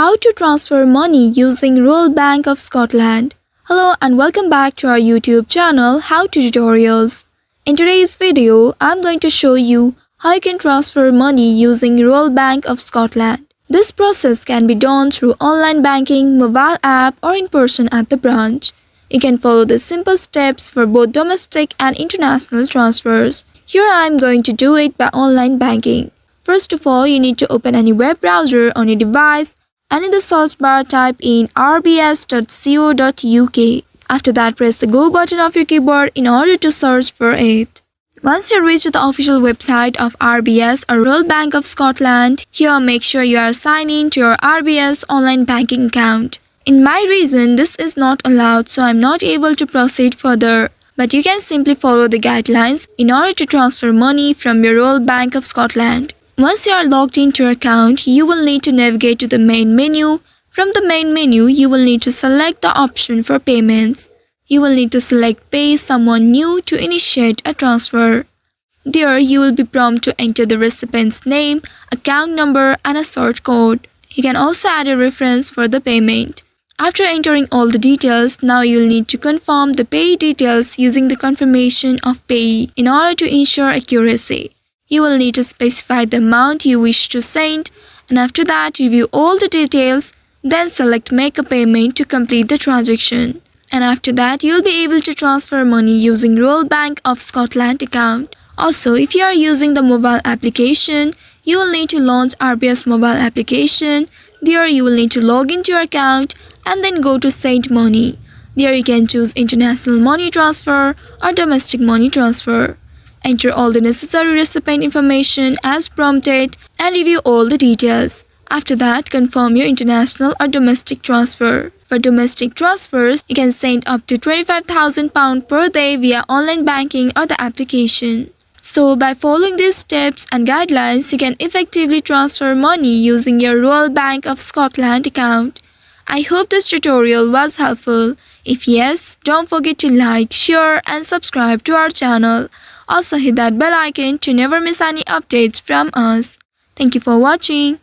How to transfer money using Royal Bank of Scotland. Hello and welcome back to our YouTube channel How to Tutorials. In today's video, I'm going to show you how you can transfer money using Royal Bank of Scotland. This process can be done through online banking, mobile app or in person at the branch. You can follow the simple steps for both domestic and international transfers. Here I'm going to do it by online banking. First of all, you need to open any web browser on your device and in the search bar type in rbs.co.uk. After that, press the go button of your keyboard in order to search for it. Once you reach the official website of RBS or Royal Bank of Scotland, here make sure you are signed in to your RBS online banking account. In my region, this is not allowed, so I'm not able to proceed further. But you can simply follow the guidelines in order to transfer money from your Royal Bank of Scotland. Once you are logged into your account, you will need to navigate to the main menu. From the main menu, you will need to select the option for payments. You will need to select Pay Someone New to initiate a transfer. There, you will be prompted to enter the recipient's name, account number, and a sort code. You can also add a reference for the payment. After entering all the details, now you'll need to confirm the pay details using the confirmation of payee in order to ensure accuracy. You will need to specify the amount you wish to send, and after that, review all the details, then select Make a Payment to complete the transaction. And after that, you'll be able to transfer money using Royal Bank of Scotland account. Also, if you are using the mobile application, you will need to launch RBS mobile application. There, you will need to log into your account and then go to Send Money. There, you can choose international money transfer or domestic money transfer. Enter all the necessary recipient information as prompted and review all the details. After that, confirm your international or domestic transfer. For domestic transfers, you can send up to £25,000 per day via online banking or the application. So, by following these steps and guidelines, you can effectively transfer money using your Royal Bank of Scotland account. I hope this tutorial was helpful. If yes, don't forget to like, share and subscribe to our channel. Also hit that bell icon to never miss any updates from us. Thank you for watching.